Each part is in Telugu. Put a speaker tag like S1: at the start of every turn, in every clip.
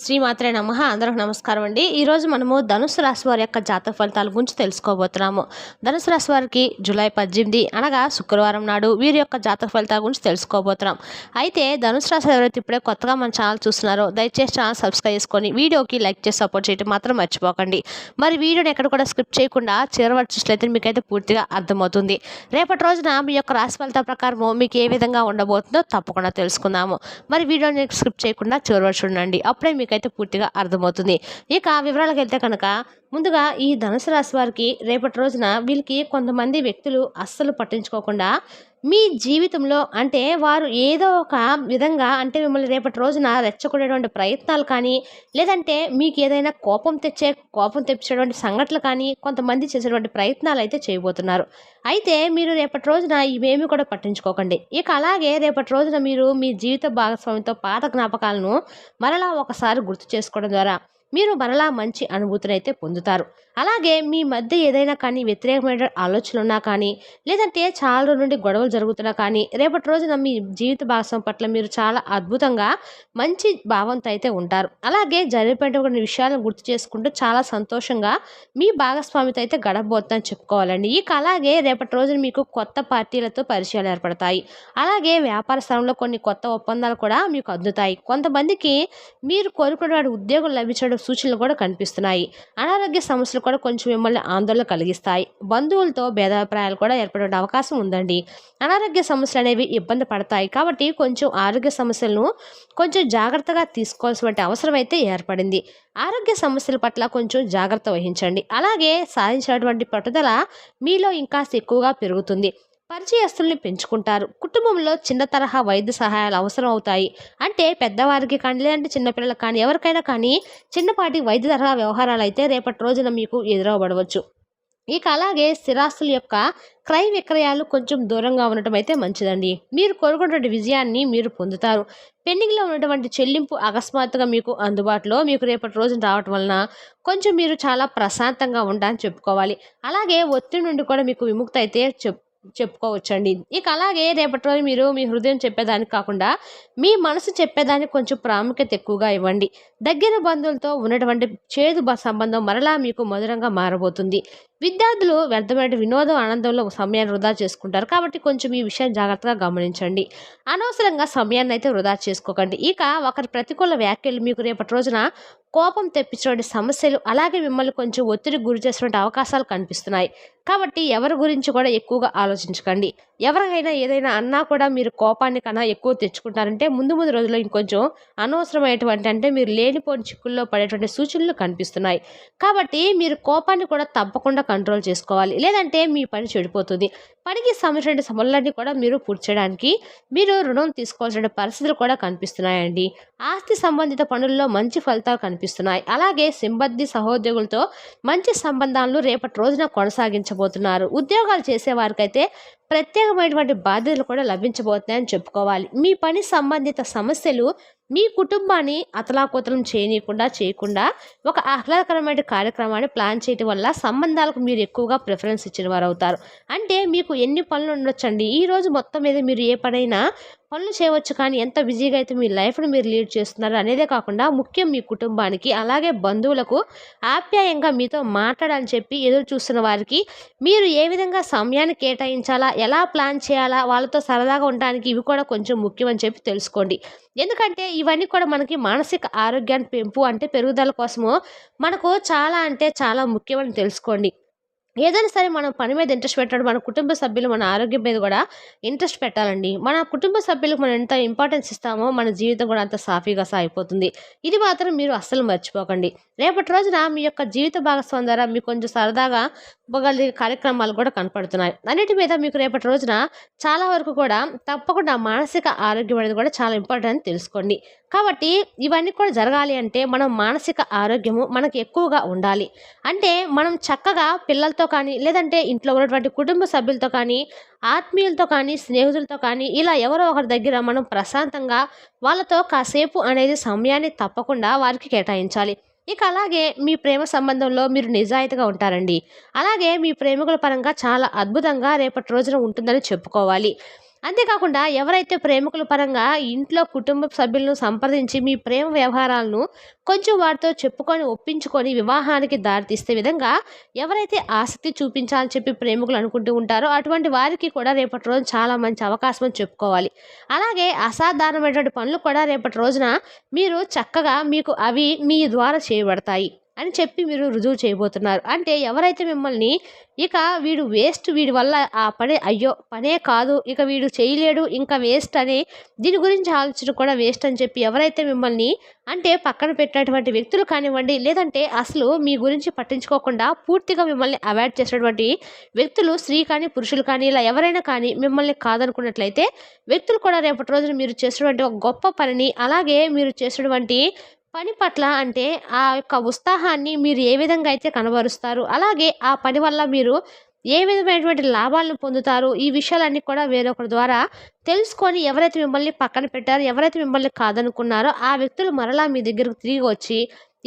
S1: శ్రీమాత్రే నమః. అందరికి నమస్కారం అండి. ఈరోజు మనము ధనుసు రాశి వారి యొక్క జాతక ఫలితాల గురించి తెలుసుకోబోతున్నాము. ధనుసు రాశి వారికి జూలై 18 అనగా శుక్రవారం నాడు వీరి యొక్క జాతక ఫలితాల గురించి తెలుసుకోబోతున్నాం. అయితే ధనుసు రాశి ఎవరైతే ఇప్పుడే కొత్తగా మన ఛానల్ చూస్తున్నారో దయచేసి ఛానల్ సబ్స్క్రైబ్ చేసుకొని వీడియోకి లైక్ చేసి సపోర్ట్ చేయడం మాత్రం మర్చిపోకండి. మరి వీడియోని ఎక్కడ కూడా స్కిప్ చేయకుండా చివరి వరకు చూసినట్లయితే మీకైతే పూర్తిగా అర్థమవుతుంది. రేపటి రోజున మీ యొక్క రాశి ఫలితాల ప్రకారం మీకు ఏ విధంగా ఉండబోతుందో తప్పకుండా తెలుసుకుందాము. మరి వీడియోని స్కిప్ చేయకుండా చివరి వరకు చూడండి. అప్పుడే మీకైతే పూర్తిగా అర్థమవుతుంది. ఇక వివరాలకు వెళ్తే కనుక ముందుగా ఈ ధనుసు రాశి వారికి రేపటి రోజున వీళ్ళకి కొంతమంది వ్యక్తులు అస్సలు పట్టించుకోకుండా మీ జీవితంలో అంటే వారు ఏదో ఒక విధంగా అంటే మిమ్మల్ని రేపటి రోజున రెచ్చగొట్టేటువంటి ప్రయత్నాలు కానీ లేదంటే మీకు ఏదైనా కోపం తెప్పించేటువంటి సంఘటనలు కానీ కొంతమంది చేసేటువంటి ప్రయత్నాలు అయితే చేయబోతున్నారు. అయితే మీరు రేపటి రోజున ఇవేమి కూడా పట్టించుకోకండి. ఇక అలాగే రేపటి రోజున మీరు మీ జీవిత భాగస్వామితో పాత జ్ఞాపకాలను మరలా ఒకసారి గుర్తు చేసుకోవడం ద్వారా మీరు మరలా మంచి అనుభూతిని అయితే పొందుతారు. అలాగే మీ మధ్య ఏదైనా కానీ వ్యతిరేకమైన ఆలోచనలు ఉన్నా కానీ లేదంటే చాలా రోజుల నుండి గొడవలు జరుగుతున్నా కానీ రేపటి రోజున మీ జీవిత భాగస్వామి పట్ల మీరు చాలా అద్భుతంగా మంచి భావంతో అయితే ఉంటారు. అలాగే జరిగిపోయినటువంటి విషయాలను గుర్తు చేసుకుంటూ చాలా సంతోషంగా మీ భాగస్వామితో అయితే గడపబోతుందని చెప్పుకోవాలండి. ఇక అలాగే రేపటి రోజున మీకు కొత్త పార్టీలతో పరిచయాలు ఏర్పడతాయి. అలాగే వ్యాపార స్థలంలో కొన్ని కొత్త ఒప్పందాలు కూడా మీకు అందుతాయి. కొంతమందికి మీరు కోరుకున్న ఉద్యోగం లభించడం సూచనలు కూడా కనిపిస్తున్నాయి. అనారోగ్య సమస్యలు కూడా కొంచెం మిమ్మల్ని ఆందోళన కలిగిస్తాయి. బంధువులతో భేదాభిప్రాయాలు కూడా ఏర్పడే అవకాశం ఉందండి. అనారోగ్య సమస్యలు అనేవి ఇబ్బంది పడతాయి కాబట్టి కొంచెం ఆరోగ్య సమస్యలను కొంచెం జాగ్రత్తగా తీసుకోవాల్సిన అవసరం అయితే ఏర్పడింది. ఆరోగ్య సమస్యల పట్ల కొంచెం జాగ్రత్త వహించండి. అలాగే సాధించినటువంటి పట్టుదల మీలో ఇంకా ఎక్కువగా పెరుగుతుంది. పరిచయస్తుల్ని పెంచుకుంటారు. కుటుంబంలో చిన్న తరహా వైద్య సహాయాలు అవసరం అవుతాయి. అంటే పెద్దవారికి కానీ లేదంటే చిన్నపిల్లలకు కానీ ఎవరికైనా కానీ చిన్నపాటి వైద్య తరహా వ్యవహారాలు అయితే రేపటి రోజున మీకు ఎదురవబడవచ్చు. ఇక అలాగే స్థిరాస్తుల యొక్క క్రయ విక్రయాలు కొంచెం దూరంగా ఉండటం అయితే మంచిదండి. మీరు కోరుకున్నటువంటి విజయాన్ని మీరు పొందుతారు. పెండింగ్లో ఉన్నటువంటి చెల్లింపు అకస్మాత్తుగా మీకు అందుబాటులో మీకు రేపటి రోజున రావటం వలన కొంచెం మీరు చాలా ప్రశాంతంగా ఉంటారని చెప్పుకోవాలి. అలాగే ఒత్తిడి నుండి కూడా మీకు విముక్తి అయితే చెప్పుకోవచ్చండి. ఇక అలాగే రేపటి రోజు మీరు మీ హృదయం చెప్పేదానికి కాకుండా మీ మనసు చెప్పేదానికి కొంచెం ప్రాముఖ్యత ఎక్కువగా ఇవ్వండి. దగ్గర బంధువులతో ఉన్నటువంటి చేదు సంబంధం మరలా మీకు మధురంగా మారబోతుంది. విద్యార్థులు వ్యర్థమైన వినోదం ఆనందంలో సమయాన్ని వృధా చేసుకుంటారు కాబట్టి కొంచెం ఈ విషయం జాగ్రత్తగా గమనించండి. అనవసరంగా సమయాన్ని అయితే వృధా చేసుకోకండి. ఇక ఒకరి ప్రతికూల వ్యాఖ్యలు మీకు రేపటి రోజున కోపం తెప్పించే సమస్యలు అలాగే మిమ్మల్ని కొంచెం ఒత్తిడికి గురి చేసినటువంటి అవకాశాలు కనిపిస్తున్నాయి. కాబట్టి ఎవరి గురించి కూడా ఎక్కువగా ఆలోచించకండి. ఎవరికైనా ఏదైనా అన్నా కూడా మీరు కోపాన్ని కన్నా ఎక్కువ తెచ్చుకుంటారంటే ముందు ముందు రోజుల్లో ఇంకొంచెం అనవసరమైనటువంటి అంటే మీరు లేనిపోని చిక్కుల్లో పడేటువంటి సూచనలు కనిపిస్తున్నాయి. కాబట్టి మీరు కోపాన్ని కూడా తప్పకుండా కంట్రోల్ చేసుకోవాలి. లేదంటే మీ పని చెడిపోతుంది. పనికి సంబంధించిన పనులన్నీ కూడా మీరు పూర్తి చేయడానికి మీరు రుణం తీసుకోవాల్సిన పరిస్థితులు కూడా కనిపిస్తున్నాయండి. ఆస్తి సంబంధిత పనుల్లో మంచి ఫలితాలు కనిపిస్తున్నాయి. అలాగే సిబ్బంది సహోద్యోగులతో మంచి సంబంధాలను రేపటి రోజున కొనసాగించబోతున్నారు. ఉద్యోగాలు చేసే వారికైతే ప్రత్యేకమైనటువంటి బాధ్యతలు కూడా లభించబోతున్నాయని చెప్పుకోవాలి. మీ పని సంబంధిత సమస్యలు మీ కుటుంబాన్ని అతలాకుతలం చేయకుండా ఒక ఆహ్లాదకరమైన కార్యక్రమాన్ని ప్లాన్ చేయడం వల్ల సంబంధాలకు మీరు ఎక్కువగా ప్రిఫరెన్స్ ఇచ్చిన వారు అవుతారు. అంటే మీకు ఎన్ని పనులు ఉండొచ్చండి. ఈ రోజు మొత్తం మీద మీరు ఏ పనైనా పనులు చేయవచ్చు. కానీ ఎంత బిజీగా అయితే మీ లైఫ్ని మీరు లీడ్ చేస్తున్నారు అనేదే కాకుండా ముఖ్యం మీ కుటుంబానికి అలాగే బంధువులకు ఆప్యాయంగా మీతో మాట్లాడాలని చెప్పి ఎదురు చూస్తున్న వారికి మీరు ఏ విధంగా సమయాన్ని కేటాయించాలా ఎలా ప్లాన్ చేయాలా వాళ్ళతో సరదాగా ఉండడానికి ఇవి కూడా కొంచెం ముఖ్యమని చెప్పి తెలుసుకోండి. ఎందుకంటే ఇవన్నీ కూడా మనకి మానసిక ఆరోగ్యాన్ని పెరుగుదల కోసము మనకు చాలా అంటే చాలా ముఖ్యమని తెలుసుకోండి. ఏదైనా సరే మనం పని మీద ఇంట్రెస్ట్ పెట్టడం మన కుటుంబ సభ్యులు మన ఆరోగ్యం మీద కూడా ఇంట్రెస్ట్ పెట్టాలండి. మన కుటుంబ సభ్యులకు మనం ఎంత ఇంపార్టెన్స్ ఇస్తామో మన జీవితం కూడా అంత సాఫీగా సాగిపోతుంది. ఇది మాత్రం మీరు అస్సలు మర్చిపోకండి. రేపటి రోజున మీ యొక్క జీవిత భాగస్వామి ద్వారా మీకు కొంచెం సరదాగా కార్యక్రమాలు కూడా కనపడుతున్నాయి. అన్నిటి మీద మీకు రేపటి రోజున చాలా వరకు కూడా తప్పకుండా మానసిక ఆరోగ్యం అనేది కూడా చాలా ఇంపార్టెంట్ అని తెలుసుకోండి. కాబట్టి ఇవన్నీ కూడా జరగాలి అంటే మనం మానసిక ఆరోగ్యము మనకు ఎక్కువగా ఉండాలి. అంటే మనం చక్కగా పిల్లలతో కానీ లేదంటే ఇంట్లో ఉన్నటువంటి కుటుంబ సభ్యులతో కానీ ఆత్మీయులతో కానీ స్నేహితులతో కానీ ఇలా ఎవరో ఒకరి దగ్గర మనం ప్రశాంతంగా వాళ్ళతో కాసేపు అనేది సమయాన్ని తప్పకుండా వారికి కేటాయించాలి. ఇక అలాగే మీ ప్రేమ సంబంధంలో మీరు నిజాయితీగా ఉంటారండి. అలాగే మీ ప్రేమికుల పరంగా చాలా అద్భుతంగా రేపటి రోజున ఉంటుందని చెప్పుకోవాలి. అంతేకాకుండా ఎవరైతే ప్రేమికుల పరంగా ఇంట్లో కుటుంబ సభ్యులను సంప్రదించి మీ ప్రేమ వ్యవహారాలను కొంచెం వారితో చెప్పుకొని ఒప్పించుకొని వివాహానికి దారితీసే విధంగా ఎవరైతే ఆసక్తి చూపించాలని చెప్పి ప్రేమికులు అనుకుంటూ ఉంటారో అటువంటి వారికి కూడా రేపటి రోజు చాలా మంచి అవకాశం అని చెప్పుకోవాలి. అలాగే అసాధారణమైనటువంటి పనులు కూడా రేపటి రోజున మీరు చక్కగా మీకు అవి మీ ద్వారా చేయబడతాయి అని చెప్పి మీరు రుజువు చేయబోతున్నారు. అంటే ఎవరైతే మిమ్మల్ని ఇక వీడు వేస్ట్, వీడి వల్ల ఆ పని అయ్యో పనే కాదు, ఇక వీడు చేయలేడు, ఇంకా వేస్ట్ అని దీని గురించి ఆలోచన కూడా వేస్ట్ అని చెప్పి ఎవరైతే మిమ్మల్ని అంటే పక్కన పెట్టినటువంటి వ్యక్తులు కానివ్వండి, లేదంటే అసలు మీ గురించి పట్టించుకోకుండా పూర్తిగా మిమ్మల్ని అవాయిడ్ చేసినటువంటి వ్యక్తులు, స్త్రీ కానీ పురుషులు కానీ ఇలా ఎవరైనా కానీ మిమ్మల్ని కాదనుకున్నట్లయితే వ్యక్తులు కూడా రేపటి రోజున మీరు చేసినటువంటి ఒక గొప్ప పనిని, అలాగే మీరు చేసినటువంటి పని పట్ల అంటే ఆ యొక్క ఉత్సాహాన్ని మీరు ఏ విధంగా అయితే కనబరుస్తారు, అలాగే ఆ పని వల్ల మీరు ఏ విధమైనటువంటి లాభాలను పొందుతారు, ఈ విషయాలన్నీ కూడా వేరొకరి ద్వారా తెలుసుకొని ఎవరైతే మిమ్మల్ని పక్కన పెట్టారో, ఎవరైతే మిమ్మల్ని కాదనుకున్నారో ఆ వ్యక్తులు మరలా మీ దగ్గరకు తిరిగి వచ్చి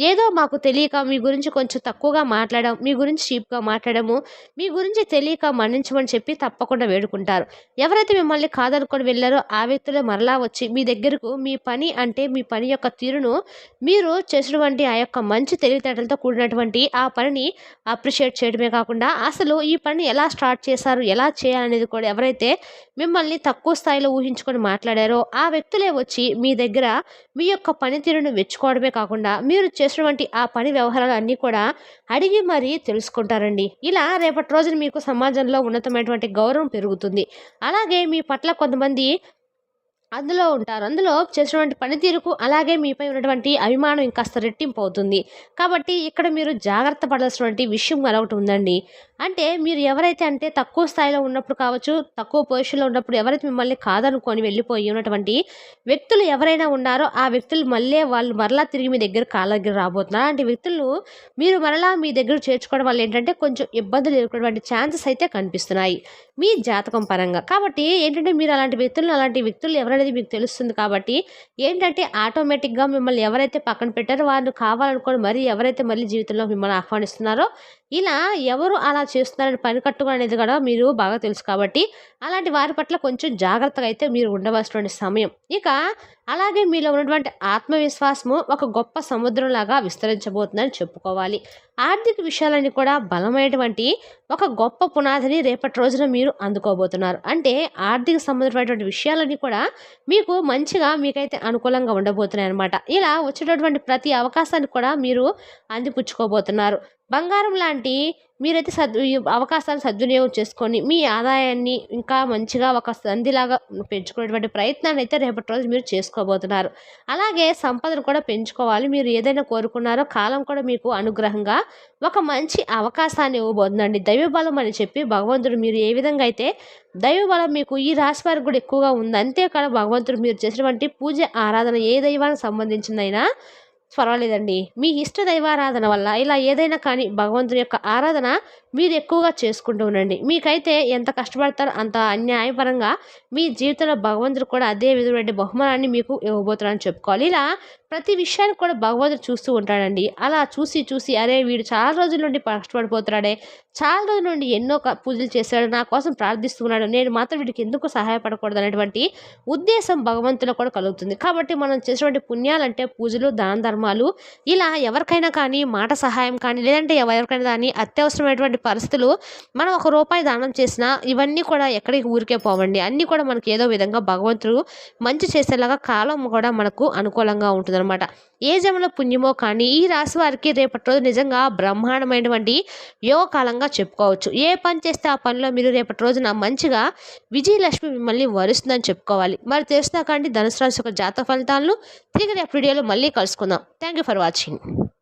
S1: ఏదో మాకు తెలియక మీ గురించి కొంచెం తక్కువగా మాట్లాడాం, మీ గురించి చీప్గా మాట్లాడము, మీ గురించి తెలియక మన్నించమని చెప్పి తప్పకుండా వేడుకుంటారు. ఎవరైతే మిమ్మల్ని కాదనుకొని వెళ్ళారో ఆ వ్యక్తులే మరలా వచ్చి మీ దగ్గరకు మీ పని అంటే మీ పని యొక్క తీరును, మీరు చేసినటువంటి ఆ యొక్క మంచి తెలివితేటలతో కూడినటువంటి ఆ పనిని అప్రిషియేట్ చేయడమే కాకుండా అసలు ఈ పని ఎలా స్టార్ట్ చేశారు, ఎలా చేయాలనేది కూడా ఎవరైతే మిమ్మల్ని తక్కువ స్థాయిలో ఊహించుకొని మాట్లాడారో ఆ వ్యక్తులే వచ్చి మీ దగ్గర మీ యొక్క పనితీరును మెచ్చుకోవడమే కాకుండా మీరు చేసినటువంటి ఆ పని వ్యవహారాలు అన్నీ కూడా అడిగి మరీ తెలుసుకుంటారండి. ఇలా రేపటి రోజున మీకు సమాజంలో ఉన్నతమైనటువంటి గౌరవం పెరుగుతుంది. అలాగే మీ పట్ల కొంతమంది అందులో ఉంటారు. అందులో చేసినటువంటి పనితీరుకు అలాగే మీపై ఉన్నటువంటి అభిమానం ఇంకాస్త రెట్టింపు అవుతుంది. కాబట్టి ఇక్కడ మీరు జాగ్రత్త పడాల్సినటువంటి విషయం మరొకటి ఉందండి. అంటే మీరు ఎవరైతే అంటే తక్కువ స్థాయిలో ఉన్నప్పుడు కావచ్చు, తక్కువ పొజిషన్‌లో ఉన్నప్పుడు ఎవరైతే మిమ్మల్ని కాదనుకొని వెళ్ళిపోయి ఉన్నటువంటి వ్యక్తులు ఎవరైనా ఉన్నారో, ఆ వ్యక్తులు వాళ్ళు మరలా తిరిగి మీ దగ్గర కాళ్ళ దగ్గర రాబోతున్నారు. అలాంటి వ్యక్తులను మీరు మరలా మీ దగ్గర చేర్చుకోవడం వల్ల ఏంటంటే కొంచెం ఇబ్బందులు ఎదుర్కొనేటువంటి ఛాన్సెస్ అయితే కనిపిస్తున్నాయి మీ జాతకం పరంగా. కాబట్టి ఏంటంటే మీరు అలాంటి వ్యక్తులు ఎవరనేది మీకు తెలుస్తుంది. కాబట్టి ఏంటంటే ఆటోమేటిక్‌గా మిమ్మల్ని ఎవరైతే పక్కన పెట్టారో వారిని కావాలనుకోని మరి ఎవరైతే మళ్ళీ జీవితంలో మిమ్మల్ని ఆహ్వానిస్తున్నారో, ఇలా ఎవరు అలా చేస్తున్నారని పనికట్టుగా అనేది కూడా మీరు బాగా తెలుసు. కాబట్టి అలాంటి వారి పట్ల కొంచెం జాగ్రత్తగా అయితే మీరు ఉండవలసినటువంటి సమయం. ఇక అలాగే మీలో ఉన్నటువంటి ఆత్మవిశ్వాసము ఒక గొప్ప సముద్రంలాగా విస్తరించబోతుందని చెప్పుకోవాలి. ఆర్థిక విషయాలన్నీ కూడా బలమైనటువంటి ఒక గొప్ప పునాదిని రేపటి రోజున మీరు అందుకోబోతున్నారు. అంటే ఆర్థిక సంబంధమైనటువంటి విషయాలన్నీ కూడా మీకు మంచిగా మీకైతే అనుకూలంగా ఉండబోతున్నాయి అన్నమాట. ఇలా వచ్చేటటువంటి ప్రతి అవకాశాన్ని కూడా మీరు అందిపుచ్చుకోబోతున్నారు. బంగారం లాంటి మీరైతే ఈ అవకాశాలను సద్వినియోగం చేసుకొని మీ ఆదాయాన్ని ఇంకా మంచిగా ఒక సంధిలాగా పెంచుకునేటువంటి ప్రయత్నాన్ని అయితే రేపటి రోజు మీరు చేసుకోబోతున్నారు. అలాగే సంపదను కూడా పెంచుకోవాలి. మీరు ఏదైనా కోరుకున్నారో కాలం కూడా మీకు అనుగ్రహంగా ఒక మంచి అవకాశాన్ని ఇవ్వబోతుందండి. దైవబలం అని చెప్పి భగవంతుడు మీరు ఏ విధంగా అయితే దైవబలం మీకు ఈ రాశి వారికి కూడా ఎక్కువగా ఉంది. అంతేకాదు భగవంతుడు మీరు చేసినటువంటి పూజ ఆరాధన ఏ దైవానికి సంబంధించిందైనా పర్వాలేదండి. మీ ఇష్ట దైవారాధన వల్ల ఇలా ఏదైనా కానీ భగవంతుని యొక్క ఆరాధన మీరు ఎక్కువగా చేసుకుంటూ ఉండండి. మీకైతే ఎంత కష్టపడతారో అంత న్యాయపరంగా మీ జీవితంలో భగవంతుడు కూడా అదే విధమైన బహుమానాన్ని మీకు ఇవ్వబోతున్నారని చెప్పుకోవాలి. ఇలా ప్రతి విషయాన్ని కూడా భగవంతుడు చూస్తూ ఉంటాడండి. అలా చూసి అరే వీడు చాలా రోజుల నుండి కష్టపడిపోతున్నాడే, చాలా రోజుల నుండి ఎన్నో పూజలు చేశాడు, నా కోసం ప్రార్థిస్తున్నాడు, నేను మాత్రం వీడికి ఎందుకు సహాయపడకూడదు అనేటువంటి ఉద్దేశం భగవంతులో కూడా కలుగుతుంది. కాబట్టి మనం చేసేటువంటి పుణ్యాలంటే పూజలు, దాన ధర్మాలు, ఇలా ఎవరికైనా కానీ మాట సహాయం కానీ లేదంటే ఎవరికైనా కానీ అత్యవసరమైనటువంటి పరిస్థితులు మనం ₹1 దానం చేసినా ఇవన్నీ కూడా ఎక్కడికి ఊరికే పోవండి. అన్నీ కూడా మనకి ఏదో విధంగా భగవంతుడు మంచి చేసేలాగా కాలం కూడా మనకు అనుకూలంగా ఉంటుందన్నమాట. ఏ జన్మలో పుణ్యమో కానీ ఈ రాశి వారికి రేపటి రోజు నిజంగా బ్రహ్మాండమైనటువంటి యోగ కాలంగా చెప్పుకోవచ్చు. ఏ పని చేస్తే ఆ పనిలో మీరు రేపటి రోజున మంచిగా విజయలక్ష్మి మిమ్మల్ని వరిస్తుందని చెప్పుకోవాలి. మరి తెలుసునా కానీ ధనుసు రాశి యొక్క జాతక ఫలితాలను తిరిగి రేపు వీడియోలో మళ్ళీ కలుసుకుందాం. Thank you for watching.